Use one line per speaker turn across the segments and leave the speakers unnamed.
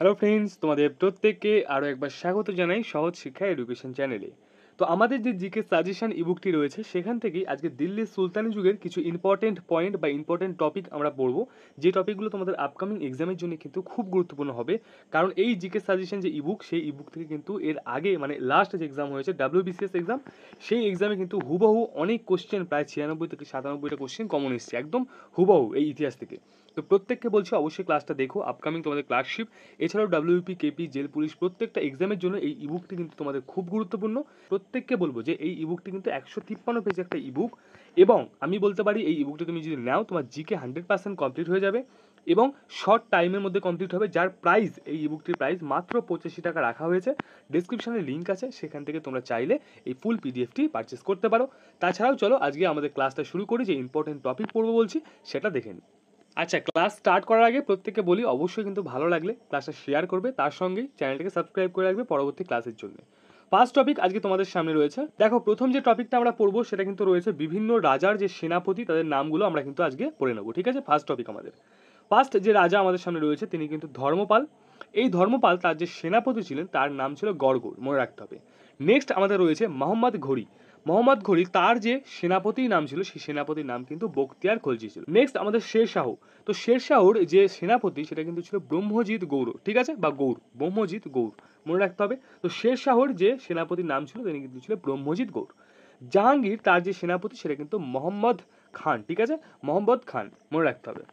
Hello friends, তোমাদের প্রত্যেককে আরও একবার স্বাগত জানাই সহজ শিক্ষা এডুকেশন চ্যানেলে। তো আমাদের যে জিকে সাজেশন ইবুকটি রয়েছে সেখান থেকেই আজকে দিল্লির সুলতানি যুগের কিছু ইম্পর্টেন্ট পয়েন্ট বা ইম্পর্টেন্ট টপিক আমরা পড়বো, যে টপিকগুলো তোমাদের আপকামিং এক্সামের জন্য কিন্তু খুব গুরুত্বপূর্ণ হবে। কারণ এই জিকে সাজেশন যে ইবুক, সেই ইবুক থেকে কিন্তু এর আগে মানে লাস্ট যে এক্সাম হয়েছে WBCS এক্সাম, সেই এক্সামে কিন্তু হুবহু অনেক কোশ্চেন, প্রায় 96 থেকে 97টা কোশ্চেন কমন এসছে, একদম হুবহু এই ইতিহাস থেকে। তো প্রত্যেককে বলছি অবশ্যই ক্লাসটা দেখো, আপকামিং তোমাদের ক্লাসশিপ এছাড়াও WP, KP, জেল পুলিশ প্রত্যেকটা এক্সামের জন্য এই ইবুকটি কিন্তু তোমাদের খুব গুরুত্বপূর্ণ। প্রত্যেককে বলবো যে এই ইবুকটি কিন্তু 153 পেজ একটা ইবুক, এবং আমি বলতে পারি এই ইবুকটি তুমি যদি নাও তোমার জিকে 100% কমপ্লিট হয়ে যাবে এবং শর্ট টাইমের মধ্যে কমপ্লিট হবে। যার প্রাইস, এই ইবুকটির প্রাইস মাত্র 85 টাকা রাখা হয়েছে। ডেসক্রিপশনে লিঙ্ক আছে, সেখান থেকে তোমরা চাইলে এই ফুল পিডিএফটি পারচেস করতে পারো। তাছাড়াও চলো আজকে আমাদের ক্লাসটা শুরু করি, যে ইম্পর্টেন্ট টপিক পড়বো বলছি সেটা দেখে নিই। আচ্ছা, ক্লাস স্টার্ট করার আগে প্রত্যেককে বলি অবশ্যই কিন্তু ভালো লাগলে ক্লাসটা শেয়ার করবে, তার সঙ্গেই চ্যানেলটাকে সাবস্ক্রাইব করে রাখবে পরবর্তী ক্লাসের জন্য। ফার্স্ট টপিক আজকে তোমাদের সামনে রয়েছে। দেখো, প্রথম যে টপিকটা আমরা পড়বো সেটা কিন্তু রয়েছে বিভিন্ন রাজার যে সেনাপতি, তাদের নামগুলো আমরা কিন্তু আজকে পড়ে নেবো। ঠিক আছে, ফার্স্ট টপিক আমাদের ফার্স্ট যে রাজা আমাদের সামনে রয়েছে তিনি কিন্তু ধর্মপাল। এই ধর্মপাল, তার যে সেনাপতি ছিলেন তার নাম ছিল গড়গড়, মনে রাখতে হবে। নেক্সট আমাদের রয়েছে মোহাম্মদ ঘড়ি। মোহাম্মদ ঘড়ি, তার যে সেনাপতির নাম ছিল সেই সেনাপতির নাম কিন্তু বখতিয়ার খলজি ছিল। নেক্সট আমাদের শেরশাহ। তো শেরশাহর যে সেনাপতি সেটা কিন্তু ছিল ব্রহ্মজিৎ গৌর, ঠিক আছে, বা গৌর, ব্রহ্মজিৎ গৌর, মনে রাখতে হবে। তো শেরশাহর যে সেনাপতির নাম ছিল তিনি কিন্তু ছিল ব্রহ্মজিৎ গৌর। জাহাঙ্গীর, তার যে সেনাপতি সেটা কিন্তু মোহাম্মদ খান, ঠিক আছে, মোহাম্মদ খান, মনে রাখতে হবে।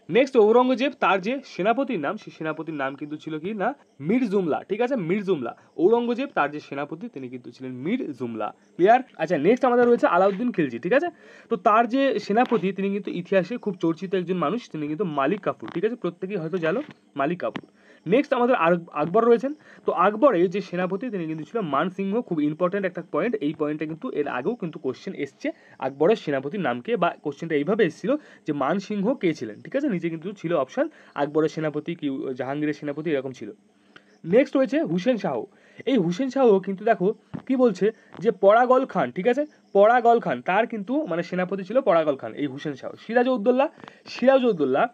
নেক্সট ঔরঙ্গজেব, তার যে সেনাপতির নাম সেই সেনাপতির নাম কিন্তু ছিল কি না, মীর জুমলা, ঠিক আছে, মীর জুমলা। ঔরঙ্গজেব তার যে সেনাপতি তিনি কিন্তু ছিলেন মীর জুমলা। ক্লিয়ার? আচ্ছা, নেক্সট আমাদের রয়েছে আলাউদ্দিন খিলজি, ঠিক আছে। তো তার যে সেনাপতি তিনি কিন্তু ইতিহাসে খুব চর্চিত একজন মানুষ, তিনি কিন্তু মালিক কাফুর, ঠিক আছে, প্রত্যেকেই হয়তো জানো মালিক কাফুর। নেক্সট আমাদের আকবর রয়েছেন। তো আকবরের যে সেনাপতি তিনি কিন্তু ছিল মান সিংহ, খুব ইম্পর্টেন্ট একটা পয়েন্ট। এই পয়েন্টটা কিন্তু এর আগেও কিন্তু কোশ্চেন এসছে, আকবরের সেনাপতির নামকে, বা কোশ্চেনটা এইভাবে এসেছিল যে মান সিংহ কে ছিলেন, ঠিক আছে, নিচে কিন্তু ছিল অপশন আকবরের সেনাপতি কি জাহাঙ্গীরের সেনাপতি, এরকম ছিল। নেক্সট রয়েছে হুসেন শাহ। এই হুসেন শাহ কিন্তু দেখো কি বলছে, যে পরাগল খান, ঠিক আছে, পরাগল খান, তার কিন্তু মানে সেনাপতি ছিল পরাগল খান, এই হুসেন শাহ। সিরাজউদ্দৌলা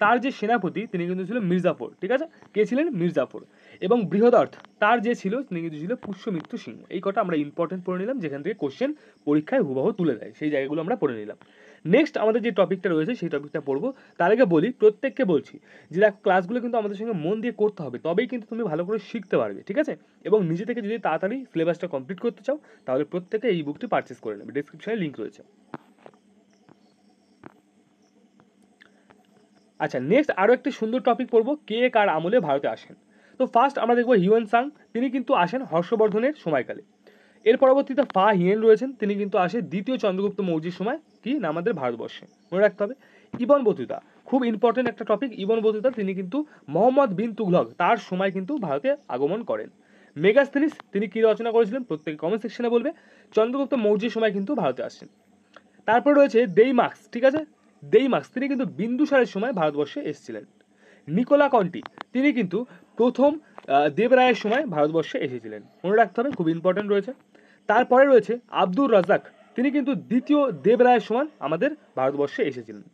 তার যে সেনাপতি তিনি কিন্তু ছিল মির্জাফর, ঠিক আছে, কে ছিলেন, মির্জাফর। এবং বৃহদর্থ তার যে ছিল তিনি কিন্তু ছিল পুষ্যমিত্র সিংহ। এই কটা আমরা ইম্পর্টেন্ট পড়ে নিলাম, যেখান থেকে কোশ্চেন পরীক্ষায় হুবহু তুলে দেয়, সেই জায়গাগুলো আমরা পড়ে নিলাম। নেক্সট আমাদের যে টপিকটা রয়েছে সেই টপিকটা পড়বো। তার আগে বলি, প্রত্যেককে বলছি যে দেখো, ক্লাসগুলো কিন্তু আমাদের সঙ্গে মন দিয়ে করতে হবে, তবেই কিন্তু তুমি ভালো করে শিখতে পারবে, ঠিক আছে। এবং নিজে থেকে যদি তাড়াতাড়ি সিলেবাসটা কমপ্লিট করতে চাও তাহলে প্রত্যেকে এই বুকটি পারচেস করে নেবে, ডেসক্রিপশনে লিঙ্ক রয়েছে। আচ্ছা, নেক্সট আরও একটি সুন্দর টপিক পড়বো, কে কার আমলে ভারতে আসেন। তো ফার্স্ট আমরা দেখবো হিউয়েন সাং, তিনি কিন্তু আসেন হর্ষবর্ধনের সময়কালে। এর পরবর্তীতে ফা হিয়েন রয়েছেন, তিনি কিন্তু আসে দ্বিতীয় চন্দ্রগুপ্ত মৌর্যের সময়, কি না, আমাদের ভারতবর্ষে, মনে রাখতে হবে। ইবন বতুতা, খুব ইম্পর্টেন্ট একটা টপিক। ইবন বতুতা তিনি কিন্তু মোহাম্মদ বিন তুগলক তার সময় কিন্তু ভারতে আগমন করেন। মেগাস্থেনিস তিনি কি রচনা করেছিলেন, প্রত্যেকে কমেন্ট সেকশনে বলবে। চন্দ্রগুপ্ত মৌর্যের সময় কিন্তু ভারতে আসেন। তারপর রয়েছে ডেইমার্কস, ঠিক আছে, ডেইমার্কস তিনি কিন্তু বিন্দুসারের সময় ভারতবর্ষে এসেছিলেন। নিকোলা কন্টি তিনি কিন্তু প্রথম দেবরায়ের সময় ভারতবর্ষে এসেছিলেন, মনে রাখতে হবে, খুব ইম্পর্টেন্ট রয়েছে। তারপরে রয়েছে আব্দুর রাজাক, তিনি কিন্তু দ্বিতীয় দেবরায়ের সময় আমাদের ভারতবর্ষে এসেছিলেন।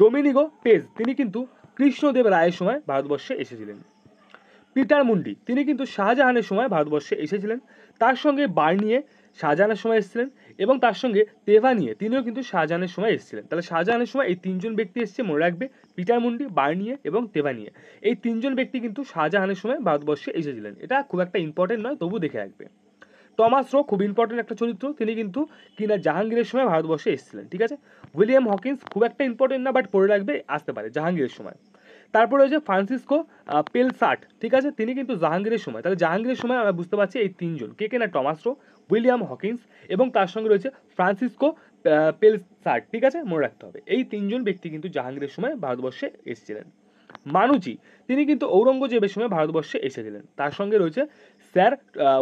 ডোমিনিগো পেজ তিনি কিন্তু কৃষ্ণদেব রায়ের সময় ভারতবর্ষে এসেছিলেন। পিটার মুন্ডি তিনি কিন্তু শাহজাহানের সময় ভারতবর্ষে এসেছিলেন। তার সঙ্গে বার্নিয়ে শাহজাহানের সময় এসেছিলেন, এবং তার সঙ্গে তেভানিয়ে তিনিও কিন্তু শাহজাহানের সময় এসেছিলেন। তাহলে শাহজাহানের সময় এই তিনজন ব্যক্তি এসেছে, মনে রাখবে, পিটার মুন্ডি, বার্নিয়ে এবং তেভানিয়ে। এই তিনজন ব্যক্তি কিন্তু শাহজাহানের সময় ভারতবর্ষে এসেছিলেন। এটা খুব একটা ইম্পর্টেন্ট নয়, তবু দেখে রাখবে। টমাস রো খুব ইম্পর্টেন্ট একটা চরিত্র, তিনি কিন্তু কিনা জাহাঙ্গীরের সময় ভারতবর্ষে এসেছিলেন, ঠিক আছে। উইলিয়াম হকিন্স খুব একটা ইম্পর্টেন্ট না, বাট পড়ে রাখবে, আসতে পারে জাহাঙ্গীরের সময়। তারপরে রয়েছে ফ্রান্সিসকো পেলসার্ট, ঠিক আছে, তিনি কিন্তু জাহাঙ্গীরের সময়। তাহলে জাহাঙ্গীরের সময় আমরা বুঝতে পারছি এই তিনজন, কে কে না, টমাস রো, উইলিয়াম হকিন্স এবং তার সঙ্গে রয়েছে ফ্রান্সিসকো পেলসার্ট, ঠিক আছে, মনে রাখতে হবে। এই তিনজন ব্যক্তি কিন্তু জাহাঙ্গীরের সময় ভারতবর্ষে এসেছিলেন। মানুচি তিনি কিন্তু ঔরঙ্গজেবের সময় ভারতবর্ষে এসেছিলেন। তার সঙ্গে রয়েছে স্যার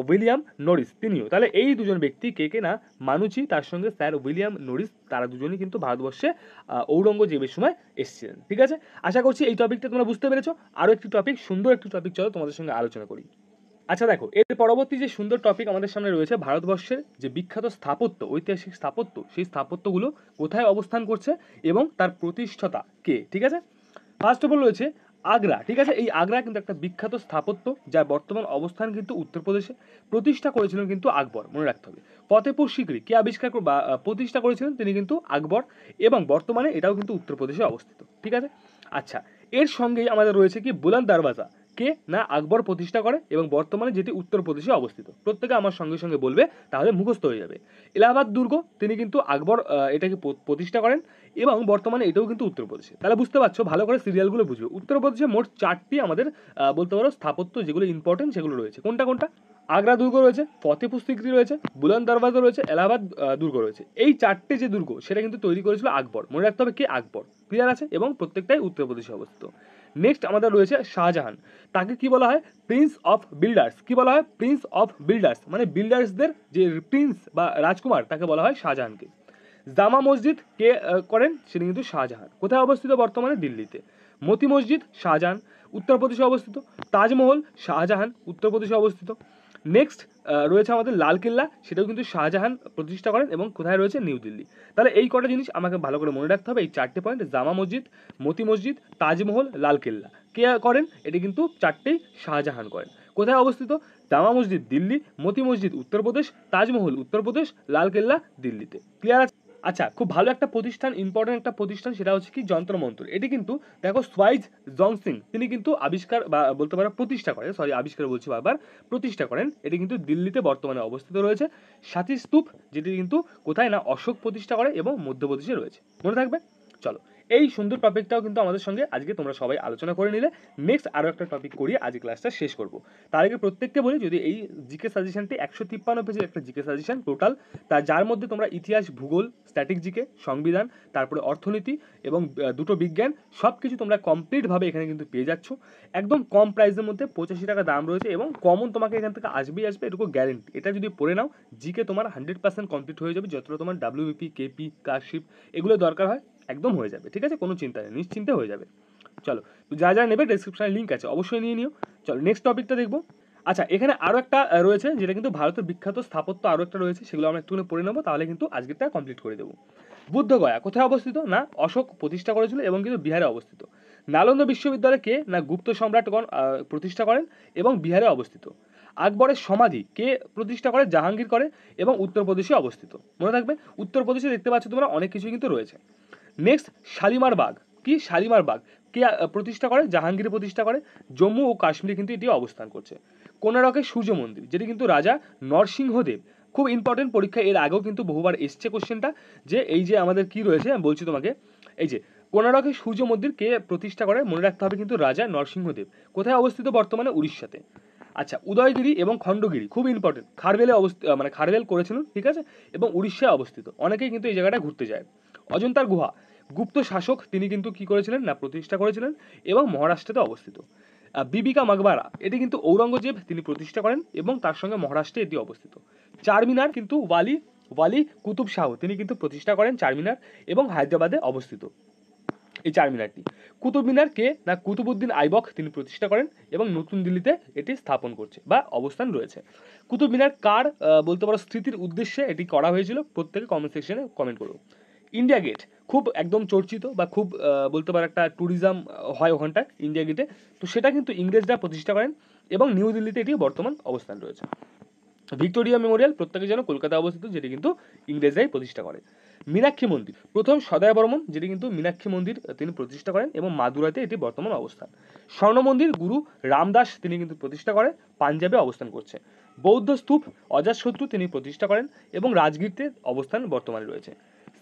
উইলিয়াম নরিস, তিনিও। তাহলে এই দুজন ব্যক্তি কে কে না, মানুচি তার সঙ্গে স্যার উইলিয়াম নরিস, তারা দুজনই কিন্তু ভারতবর্ষে ঔরঙ্গজেবের সময় এসেছিলেন, ঠিক আছে। আশা করছি এই টপিকটা তোমরা বুঝতে পেরেছো। আরও একটি টপিক, সুন্দর একটি টপিক, চলো তোমাদের সঙ্গে আলোচনা করি। আচ্ছা দেখো, এর পরবর্তী যে সুন্দর টপিক আমাদের সামনে রয়েছে, ভারতবর্ষের যে বিখ্যাত স্থাপত্য, ঐতিহাসিক স্থাপত্য, সেই স্থাপত্যগুলো কোথায় অবস্থান করছে এবং তার প্রতিষ্ঠাতা কে, ঠিক আছে। ফার্স্ট অফ অল রয়েছে আগ্রা, ঠিক আছে, এই আগ্রা কিন্তু একটা বিখ্যাত স্থাপত্য, যার বর্তমান অবস্থান কিন্তু উত্তরপ্রদেশে। প্রতিষ্ঠা করেছিলেন কিন্তু আকবর, মনে রাখতে হবে। ফতেপুর সিকরি কে আবিষ্কার বা প্রতিষ্ঠা করেছিলেন, তিনি কিন্তু আকবর, এবং বর্তমানে এটাও কিন্তু উত্তরপ্রদেশে অবস্থিত, ঠিক আছে। আচ্ছা, এর সঙ্গেই আমাদের রয়েছে কি বুলন্দ দরওয়াজা, কে না আকবর প্রতিষ্ঠা করে, এবং বর্তমানে যেটি উত্তরপ্রদেশে অবস্থিত। প্রত্যেকে আমার সঙ্গে সঙ্গে বলবে, তাহলে মুখস্থ হয়ে যাবে। এলাহাবাদ দুর্গ, তিনি কিন্তু আকবর এটাকে প্রতিষ্ঠা করেন, এবং বর্তমানে এটাও কিন্তু উত্তরপ্রদেশে। তাহলে বুঝতে পারছো, ভালো করে সিরিয়ালগুলো বুঝবে। উত্তরপ্রদেশে মোট 4টি আমাদের বলতে পারো স্থাপত্য যেগুলো ইম্পর্টেন্ট সেগুলো রয়েছে। কোনটা কোনটা? আগ্রা দুর্গ রয়েছে, ফতেপুর সিকরি রয়েছে, বুলন্দ দরওয়াজা রয়েছে, এলাহাবাদ দুর্গ রয়েছে। এই 4টে যে দুর্গ সেটা কিন্তু তৈরি করেছিল আকবর, মনে রাখতে হবে কে, আকবর। ক্লিয়ার আছে? এবং প্রত্যেকটাই উত্তরপ্রদেশে অবস্থিত। নেক্সট আমাদের রয়েছে শাহজাহান, তাকে কি বলা হয়? Prince of builders. কি বলা হয়? প্রিন্স অফ বিল্ডার্স, মানে বিল্ডার্সদের যে প্রিন্স বা রাজকুমার, তাকে বলা হয় শাহজাহানকে। জামা মসজিদ কে করেন? সেটা কিন্তু শাহজাহান। কোথায় অবস্থিত? বর্তমানে দিল্লিতে। মতি মসজিদ শাহজাহান, উত্তরপ্রদেশে অবস্থিত। তাজমহল শাহজাহান, উত্তরপ্রদেশে অবস্থিত। নেক্সট রয়েছে আমাদের লালকেল্লা, সেটাও কিন্তু শাহজাহান প্রতিষ্ঠা করেন, এবং কোথায় রয়েছে? নিউ দিল্লি। তাহলে এই কটা জিনিস আমাকে ভালো করে মনে রাখতে হবে, এই 4টে পয়েন্ট: জামা মসজিদ, মতি মসজিদ, তাজমহল, লালকেল্লা। কে করেন? এটি কিন্তু 4টেই শাহজাহান করেন। কোথায় অবস্থিত? জামা মসজিদ দিল্লি, মতি মসজিদ উত্তরপ্রদেশ, তাজমহল উত্তরপ্রদেশ, লালকেল্লা দিল্লিতে। ক্লিয়ার আছে? আচ্ছা, খুব ভালো একটা প্রতিষ্ঠান, ইম্পর্টেন্ট একটা প্রতিষ্ঠান, সেটা হচ্ছে কি যন্ত্রমন্ত্র। এটি কিন্তু দেখো সোয়াইজ জংসিং, তিনি কিন্তু আবিষ্কার বা বলতে পারো প্রতিষ্ঠা করেন, সরি আবিষ্কার বলছি বারবার, প্রতিষ্ঠা করেন। এটি কিন্তু দিল্লিতে বর্তমানে অবস্থিত রয়েছে। সাথী স্তূপ, যেটি কিন্তু কোথায় না অশোক প্রতিষ্ঠা করে, এবং মধ্যপ্রদেশে রয়েছে। মনে থাকবে? চলো, এই সুন্দর টপিকটাও কিন্তু আমাদের সঙ্গে আজকে তোমরা সবাই আলোচনা করে নিলে। নেক্সট আরও একটা টপিক করিয়ে আজ ক্লাসটা শেষ করব। তার আগে প্রত্যেককে বলি, যদি এই জিকে সাজেশনটি 153 পেজের একটা জিকে সাজেশন টোটাল, যার মধ্যে তোমরা ইতিহাস, ভূগোল, স্ট্যাটিক জিকে, সংবিধান, তারপরে অর্থনীতি, এবং দুটো বিজ্ঞান, সব কিছু তোমরা কমপ্লিটভাবে এখানে কিন্তু পেয়ে যাচ্ছ। একদম কম প্রাইসের মধ্যে, 85 টাকা দাম রয়েছে, এবং কমন তোমাকে এখান থেকে আসবেই আসবে, এটুকু গ্যারেন্টি। এটা যদি পড়ে নাও, জিকে তোমার 100% কমপ্লিট হয়ে যাবে। যতটা তোমার ডাব্লিউবিপি, কেপি, ক্লাসশিপ এগুলো দরকার হয়, একদম হয়ে যাবে, ঠিক আছে? কোনো চিন্তা নেই, নিশ্চিন্তে হয়ে যাবে। চলো, তো যা যা নেবে ডেসক্রিপশনে লিঙ্ক আছে, অবশ্যই নিয়ে নিও। চলো, নেক্সট টপিকটা দেখবো। আচ্ছা, এখানে আরও একটা রয়েছে, যেটা কিন্তু ভারতের বিখ্যাত স্থাপত্য আরও একটা রয়েছে, সেগুলো আমরা একটুখানি পড়ে নেবো, তাহলে কিন্তু আজকেরটা কমপ্লিট করে দেবো। বুদ্ধগয়া কোথায় অবস্থিত? না অশোক প্রতিষ্ঠা করেছিল, এবং কিন্তু বিহারে অবস্থিত। নালন্দা বিশ্ববিদ্যালয় কে না গুপ্ত সম্রাটগণ প্রতিষ্ঠা করেন, এবং বিহারে অবস্থিত। আকবরের সমাধি কে প্রতিষ্ঠা করে? জাহাঙ্গীর করে, এবং উত্তরপ্রদেশে অবস্থিত। মনে থাকবে, উত্তরপ্রদেশে দেখতে পাচ্ছ তোমরা অনেক কিছু কিন্তু রয়েছে। নেক্সট শালিমার বাগ, কি শালিমার বাগ কে প্রতিষ্ঠা করে? জাহাঙ্গীর প্রতিষ্ঠা করে। জম্মু ও কাশ্মীরে কিন্তু এটি অবস্থান করছে। কোনারকের সূর্য মন্দির, যেটি কিন্তু রাজা নরসিংহদেব, খুব ইম্পর্টেন্ট, পরীক্ষা এর আগেও কিন্তু বহুবার এসছে কোশ্চেনটা, যে এই যে আমাদের কি রয়েছে আমি বলছি তোমাকে, এই যে কোনারকের সূর্য মন্দির কে প্রতিষ্ঠা করে? মনে রাখতে হবে কিন্তু রাজা নরসিংহদেব। কোথায় অবস্থিত? বর্তমানে উড়িষ্যাতে। আচ্ছা, উদয়গিরি এবং খণ্ডগিরি খুব ইম্পর্টেন্ট, খারবেলে মানে খারবেল করেছিলেন, ঠিক আছে, এবং উড়িষ্যায় অবস্থিত। অনেকেই কিন্তু এই জায়গাটা ঘুরতে যায়। অজন্তার গুহা, গুপ্ত শাসক তিনি কিন্তু কি করেছিলেন না প্রতিষ্ঠা করেছিলেন, এবং মহারাষ্ট্রেতে অবস্থিত। বিবিকা মাকবারা, এটি কিন্তু ঔরঙ্গজেব তিনি প্রতিষ্ঠা করেন, এবং তার সঙ্গে মহারাষ্ট্রে এটি অবস্থিত। চারমিনার কিন্তু ওয়ালি ওয়ালি কুতুব শাহ তিনি কিন্তু প্রতিষ্ঠা করেন চারমিনার, এবং হায়দ্রাবাদে অবস্থিত এই চারমিনারটি। কুতুব মিনার কে না কুতুবউদ্দিন আইবক তিনি প্রতিষ্ঠা করেন, এবং নতুন দিল্লিতে এটি স্থাপন করছে বা অবস্থান রয়েছে। কুতুব মিনার কার বলতে পারো স্মৃতির উদ্দেশ্যে এটি করা হয়েছিল? প্রত্যেকে কমেন্ট সেকশনে কমেন্ট করো। ইন্ডিয়া গেট খুব একদম চর্চিত, বা খুব বলতে পারো একটা ট্যুরিজম হয় ওখানটায়, ইন্ডিয়া গেটে। তো সেটা কিন্তু ইংরেজরা প্রতিষ্ঠা করেন, এবং নিউ দিল্লিতে এটি বর্তমান অবস্থান রয়েছে। ভিক্টোরিয়া মেমোরিয়াল প্রত্যেকে যেন কলকাতায় অবস্থিত, যেটি কিন্তু ইংরেজরাই প্রতিষ্ঠা করে। মীনাক্ষী মন্দির, প্রথম সদয় বর্মন, যেটি কিন্তু মীনাক্ষী মন্দির তিনি প্রতিষ্ঠা করেন, এবং মাদুরাইতে এটি বর্তমান অবস্থান। স্বর্ণ মন্দির গুরু রামদাস তিনি কিন্তু প্রতিষ্ঠা করেন, পাঞ্জাবে অবস্থান করছে। বৌদ্ধ স্তূপ অজাতশত্রু তিনি প্রতিষ্ঠা করেন, এবং রাজগীরতে অবস্থান বর্তমানে রয়েছে।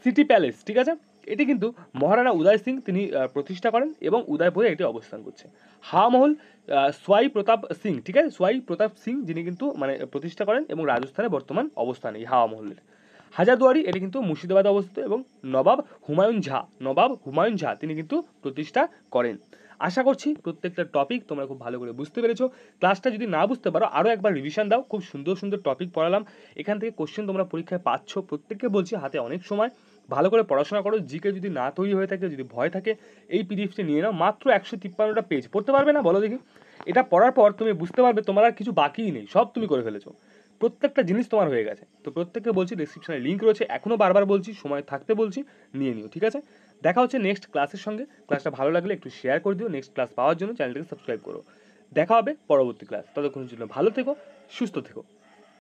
সিটি প্যালেস, ঠিক আছে, এটি কিন্তু মহারাণা উদয় সিং তিনি প্রতিষ্ঠা করেন, এবং উদয়পুরে এটি অবস্থান করছে। হাওয়া মহল সোয়াই প্রতাপ সিং, ঠিক আছে, সোয়াই প্রতাপ সিং যিনি কিন্তু মানে প্রতিষ্ঠা করেন, এবং রাজস্থানে বর্তমান অবস্থান এই হাওয়া মহলের। হাজারদুয়ারি এটি কিন্তু মুর্শিদাবাদে অবস্থিত, এবং নবাব হুমায়ুন ঝা তিনি কিন্তু প্রতিষ্ঠা করেন। আশা করছি প্রত্যেকটা টপিক তোমরা খুব ভালো করে বুঝতে পেরেছো। ক্লাসটা যদি না বুঝতে পারো, আরও একবার রিভিশন দাও। খুব সুন্দর সুন্দর টপিক পড়ালাম, এখান থেকে কোশ্চেন তোমরা পরীক্ষায় পাচ্ছ। প্রত্যেককে বলছি, হাতে অনেক সময়, ভালো করে পড়াশোনা করো। জিকে যদি না তৈরি হয়ে থাকে, যদি ভয় থাকে, এই পিডিএফটি নিয়ে নাও। মাত্র 153টা পেজ, পড়তে পারবে না বলো দেখি? এটা পড়ার পর তুমি বুঝতে পারবে তোমার আর কিছু বাকিই নেই, সব তুমি করে ফেলেছো, প্রত্যেকটা জিনিস তোমার হয়ে গেছে। তো প্রত্যেককে বলছি, ডেসক্রিপশনে লিঙ্ক রয়েছে, এখনও বারবার বলছি, সময় থাকতে বলছি, নিয়ে নিও, ঠিক আছে? দেখা হচ্ছে নেক্সট ক্লাসের সঙ্গে। ক্লাসটা ভালো লাগলে একটু শেয়ার করে দিও। নেক্সট ক্লাস পাওয়ার জন্য চ্যানেলটাকে সাবস্ক্রাইব করো। দেখা হবে পরবর্তী ক্লাস। ততক্ষণের জন্য ভালো থেকো, সুস্থ থেকো।